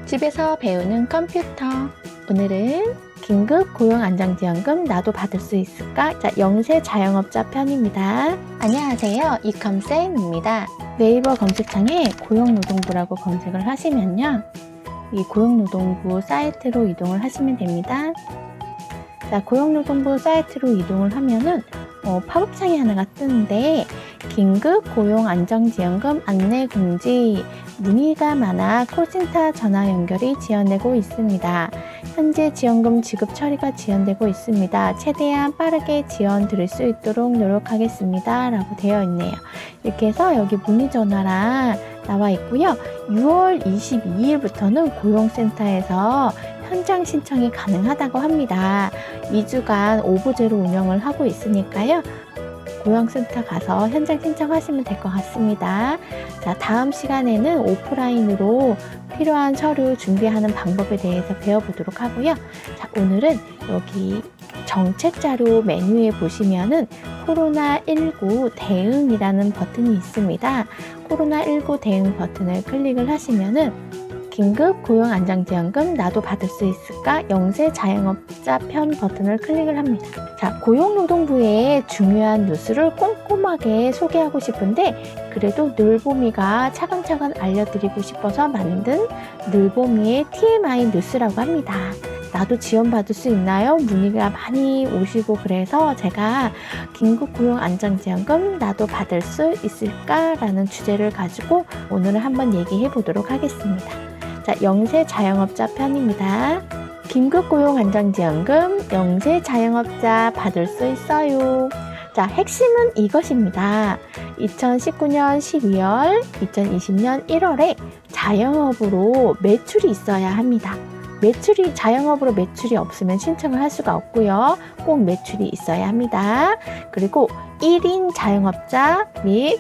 집에서 배우는 컴퓨터. 오늘은 긴급 고용안정지원금 나도 받을 수 있을까? 자, 영세 자영업자 편입니다. 안녕하세요. 이컴쌤입니다. 네이버 검색창에 고용노동부라고 검색을 하시면요, 이 고용노동부 사이트로 이동을 하시면 됩니다. 자, 고용노동부 사이트로 이동을 하면은 팝업창이 하나가 뜨는데, 긴급 고용안정지원금 안내공지, 문의가 많아 콜센터 전화 연결이 지연되고 있습니다. 현재 지원금 지급 처리가 지연되고 있습니다. 최대한 빠르게 지원 드릴 수 있도록 노력하겠습니다. 라고 되어 있네요. 이렇게 해서 여기 문의 전화랑 나와 있고요. 6월 22일부터는 고용센터에서 현장 신청이 가능하다고 합니다. 2주간 오부제로 운영을 하고 있으니까요, 고용센터 가서 현장 신청하시면 될 것 같습니다. 자, 다음 시간에는 오프라인으로 필요한 서류 준비하는 방법에 대해서 배워보도록 하고요. 자, 오늘은 여기 정책자료 메뉴에 보시면은 코로나19 대응이라는 버튼이 있습니다. 코로나19 대응 버튼을 클릭을 하시면은 긴급 고용안정지원금 나도 받을 수 있을까? 영세 자영업자 편 버튼을 클릭을 합니다. 자, 고용노동부의 중요한 뉴스를 꼼꼼하게 소개하고 싶은데, 그래도 늘보미가 차근차근 알려드리고 싶어서 만든 늘보미의 TMI 뉴스라고 합니다. 나도 지원받을 수 있나요? 문의가 많이 오시고, 그래서 제가 긴급 고용안정지원금 나도 받을 수 있을까? 라는 주제를 가지고 오늘은 한번 얘기해 보도록 하겠습니다. 자, 영세 자영업자 편입니다. 긴급 고용안정지원금 영세 자영업자 받을 수 있어요. 자, 핵심은 이것입니다. 2019년 12월, 2020년 1월에 자영업으로 매출이 있어야 합니다. 자영업으로 매출이 없으면 신청을 할 수가 없고요. 꼭 매출이 있어야 합니다. 그리고 1인 자영업자 및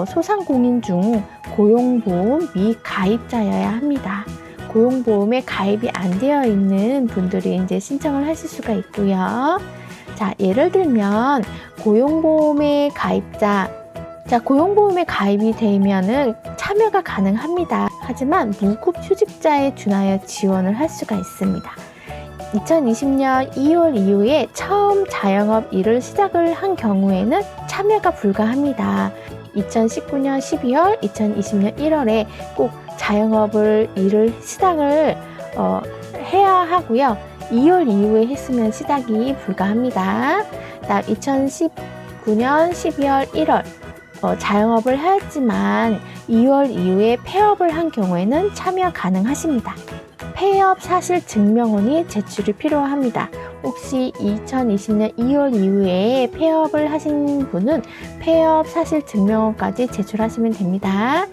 소상공인 중 고용보험 미가입자여야 합니다. 고용보험에 가입이 안 되어 있는 분들이 이제 신청을 하실 수가 있고요. 자, 예를 들면 고용보험에 가입자, 자, 고용보험에 가입이 되면은 참여가 가능합니다. 하지만 무급휴직자에 준하여 지원을 할 수가 있습니다. 2020년 2월 이후에 처음 자영업 일을 시작을 한 경우에는 참여가 불가합니다. 2019년 12월, 2020년 1월에 꼭 자영업을 일을 시작을 해야 하고요. 2월 이후에 했으면 시작이 불가합니다. 2019년 12월, 1월 자영업을 하였지만 2월 이후에 폐업을 한 경우에는 참여 가능하십니다. 폐업 사실 증명원이 제출이 필요합니다. 혹시 2020년 2월 이후에 폐업을 하신 분은 폐업 사실 증명원까지 제출하시면 됩니다.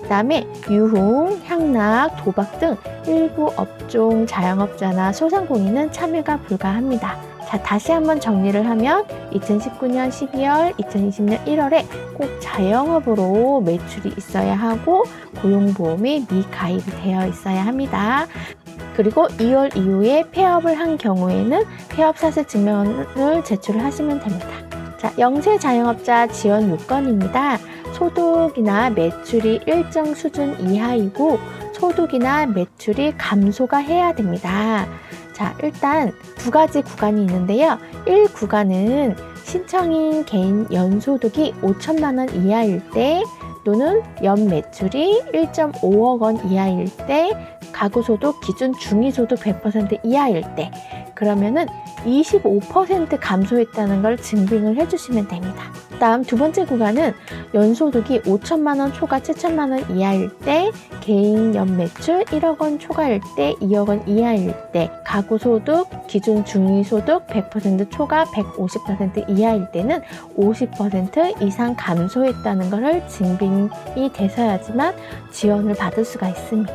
그 다음에 유흥, 향락, 도박 등 일부 업종 자영업자나 소상공인은 참여가 불가합니다. 자, 다시 한번 정리를 하면 2019년 12월, 2020년 1월에 꼭 자영업으로 매출이 있어야 하고 고용보험에 미가입이 되어 있어야 합니다. 그리고 2월 이후에 폐업을 한 경우에는 폐업 사실 증명을 제출을 하시면 됩니다. 자, 영세 자영업자 지원 요건입니다. 소득이나 매출이 일정 수준 이하이고 소득이나 매출이 감소가 해야 됩니다. 자, 일단 두 가지 구간이 있는데요. 1구간은 신청인 개인 연소득이 5천만 원 이하일 때, 또는 연매출이 1.5억 원 이하일 때, 가구소득 기준 중위소득 100% 이하일 때, 그러면은 25% 감소했다는 걸 증빙을 해주시면 됩니다. 다음 두 번째 구간은 연소득이 5천만 원 초과 7천만 원 이하일 때, 개인 연매출 1억 원 초과일 때, 2억 원 이하일 때, 가구소득 기준 중위소득 100% 초과 150% 이하일 때는 50% 이상 감소했다는 것을 증빙이 되셔야지만 지원을 받을 수가 있습니다.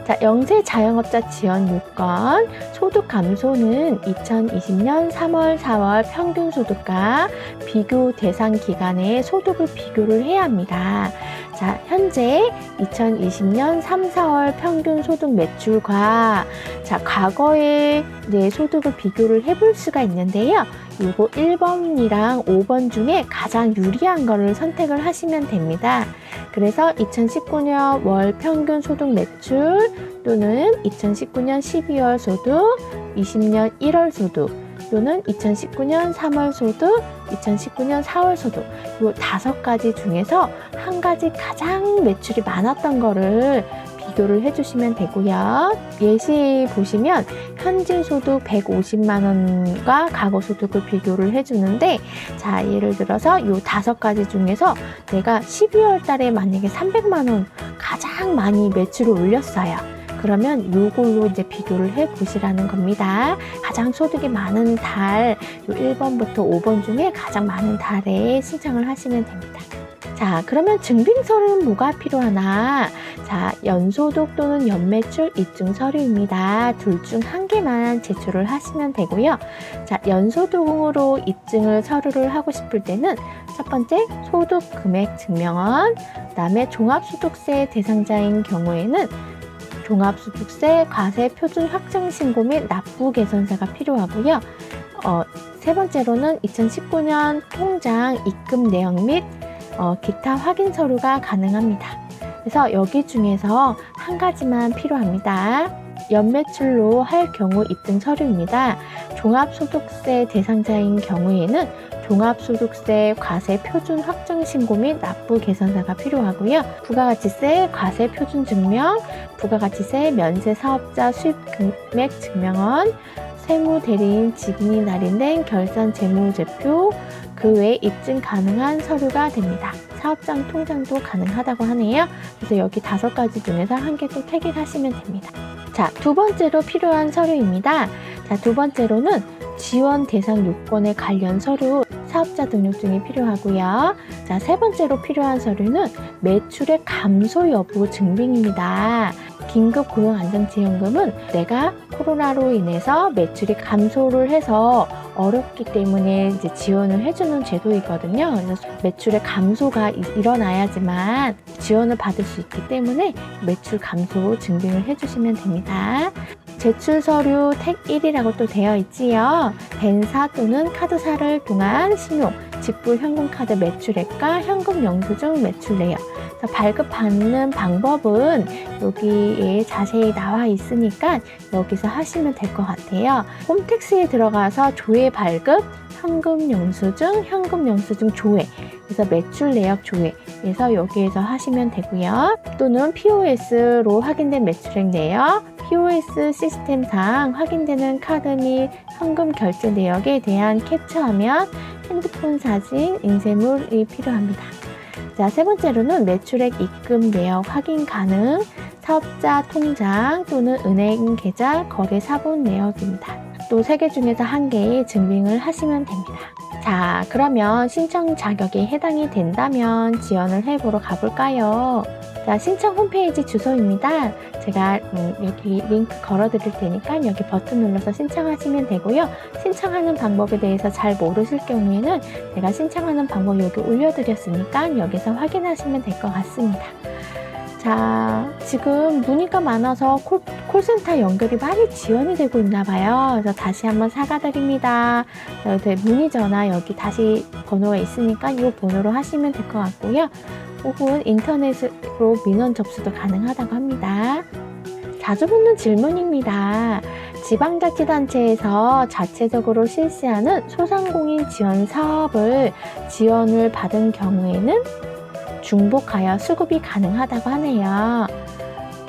자, 영세 자영업자 지원 요건, 소득 감소는 2020년 3월, 4월 평균 소득과 비교 대상 기간의 소득을 비교를 해야 합니다. 자, 현재 2020년 3, 4월 평균 소득 매출과 과거의 내 소득을 비교를 해볼 수가 있는데요. 요거 1번이랑 5번 중에 가장 유리한 거를 선택을 하시면 됩니다. 그래서 2019년 월 평균 소득 매출 또는 2019년 12월 소득, 20년 1월 소득 또는 2019년 3월 소득, 2019년 4월 소득 요 5가지 중에서 한 가지 가장 매출이 많았던 거를 비교를 해주시면 되고요. 예시 보시면 현재 소득 150만 원과 과거 소득을 비교를 해주는데 자 예를 들어서 요 5가지 중에서 내가 12월 달에 만약에 300만 원 가장 많이 매출을 올렸어요. 그러면 요걸로 이제 비교를 해 보시라는 겁니다. 가장 소득이 많은 달, 요 1번부터 5번 중에 가장 많은 달에 신청을 하시면 됩니다. 자, 그러면 증빙서류는 뭐가 필요하나? 자, 연소득 또는 연매출 입증 서류입니다. 둘 중 한 개만 제출을 하시면 되고요. 자, 연소득으로 입증을 서류를 하고 싶을 때는 첫 번째 소득 금액 증명원, 그다음에 종합소득세 대상자인 경우에는 종합소득세 과세 표준 확정 신고 및 납부 개선서가 필요하고요. 세 번째로는 2019년 통장 입금 내역 및 기타 확인 서류가 가능합니다. 그래서 여기 중에서 한 가지만 필요합니다. 연매출로 할 경우 입증 서류입니다. 종합소득세 대상자인 경우에는 종합소득세 과세 표준 확정 신고 및 납부 개선서가 필요하고요. 부가가치세 과세 표준 증명, 부가가치세 면세 사업자 수입 금액 증명원, 세무대리인 직인이 날인된 결산 재무제표, 그 외에 입증 가능한 서류가 됩니다. 사업장 통장도 가능하다고 하네요. 그래서 여기 5가지 중에서 한 개 또 택일하시면 됩니다. 자, 두 번째로 필요한 서류입니다. 자, 두 번째로는 지원 대상 요건에 관련 서류, 사업자 등록증이 필요하고요. 자, 세 번째로 필요한 서류는 매출의 감소 여부 증빙입니다. 긴급 고용안정지원금은 내가 코로나로 인해서 매출이 감소를 해서 어렵기 때문에 이제 지원을 해주는 제도이거든요. 그래서 매출의 감소가 일어나야지만 지원을 받을 수 있기 때문에 매출 감소 증빙을 해주시면 됩니다. 제출 서류 택 1이라고 또 되어 있지요. 벤사 또는 카드사를 통한 신용, 직불 현금카드 매출액과 현금 영수증 매출 내역. 발급받는 방법은 여기에 자세히 나와 있으니까 여기서 하시면 될 것 같아요. 홈택스에 들어가서 조회 발급, 현금 영수증 조회, 그래서 매출 내역 조회, 그래서 여기에서 하시면 되고요. 또는 POS로 확인된 매출액 내역, POS 시스템상 확인되는 카드 및 현금 결제 내역에 대한 캡처하면 핸드폰 사진, 인쇄물이 필요합니다. 자, 세 번째로는 매출액 입금 내역 확인 가능, 사업자 통장 또는 은행 계좌 거래 사본 내역입니다. 또 3개 중에서 한 개의 증빙을 하시면 됩니다. 자, 그러면 신청 자격에 해당이 된다면 지원을 해보러 가볼까요? 자, 신청 홈페이지 주소입니다. 제가 여기 링크 걸어 드릴 테니까 여기 버튼 눌러서 신청하시면 되고요. 신청하는 방법에 대해서 잘 모르실 경우에는 제가 신청하는 방법 여기 올려드렸으니까 여기서 확인하시면 될 것 같습니다. 자, 지금 문의가 많아서 콜센터 연결이 많이 지연이 되고 있나 봐요. 그래서 다시 한번 사과드립니다. 문의 전화 여기 다시 번호가 있으니까 이 번호로 하시면 될 것 같고요. 혹은 인터넷으로 민원 접수도 가능하다고 합니다. 자주 붙는 질문입니다. 지방자치단체에서 자체적으로 실시하는 소상공인 지원 사업을 지원을 받은 경우에는 중복하여 수급이 가능하다고 하네요.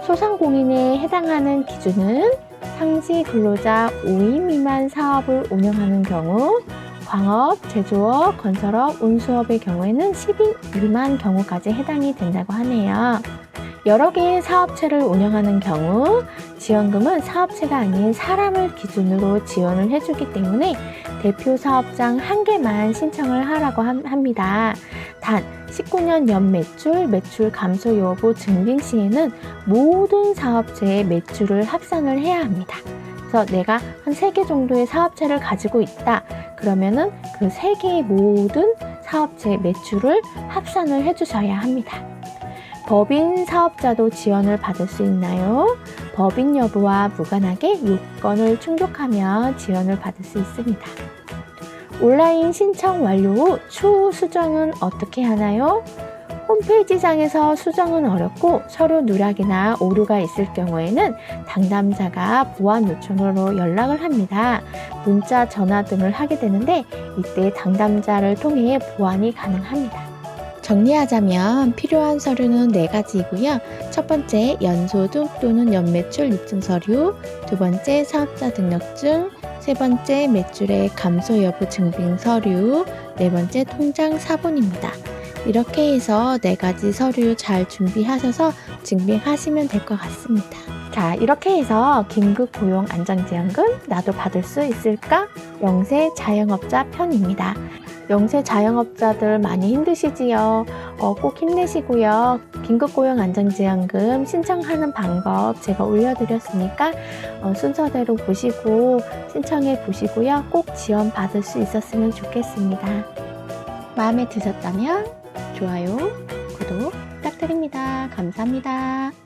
소상공인에 해당하는 기준은 상시 근로자 5인 미만 사업을 운영하는 경우, 광업, 제조업, 건설업, 운수업의 경우에는 10인 미만 경우까지 해당이 된다고 하네요. 여러 개의 사업체를 운영하는 경우 지원금은 사업체가 아닌 사람을 기준으로 지원을 해주기 때문에 대표 사업장 한 개만 신청을 하라고 합니다. 단 19년 연매출, 매출 감소 여부 증빙 시에는 모든 사업체의 매출을 합산을 해야 합니다. 그래서 내가 한 3개 정도의 사업체를 가지고 있다. 그러면은 그 3개의 모든 사업체의 매출을 합산을 해주셔야 합니다. 법인 사업자도 지원을 받을 수 있나요? 법인 여부와 무관하게 요건을 충족하면 지원을 받을 수 있습니다. 온라인 신청 완료 후 추후 수정은 어떻게 하나요? 홈페이지상에서 수정은 어렵고 서류 누락이나 오류가 있을 경우에는 담당자가 보완 요청으로 연락을 합니다. 문자, 전화 등을 하게 되는데 이때 담당자를 통해 보완이 가능합니다. 정리하자면 필요한 서류는 4가지이고요. 첫 번째, 연소득 또는 연매출 입증 서류, 두 번째, 사업자 등록증, 세 번째, 매출의 감소 여부 증빙 서류, 네 번째, 통장 사본입니다. 이렇게 해서 4가지 서류 잘 준비하셔서 증빙하시면 될 것 같습니다. 자, 이렇게 해서 긴급 고용 안정지원금 나도 받을 수 있을까? 영세 자영업자 편입니다. 영세 자영업자들 많이 힘드시지요? 꼭 힘내시고요. 긴급고용 안정지원금 신청하는 방법 제가 올려드렸으니까 순서대로 보시고 신청해 보시고요. 꼭 지원 받을 수 있었으면 좋겠습니다. 마음에 드셨다면 좋아요, 구독 부탁드립니다. 감사합니다.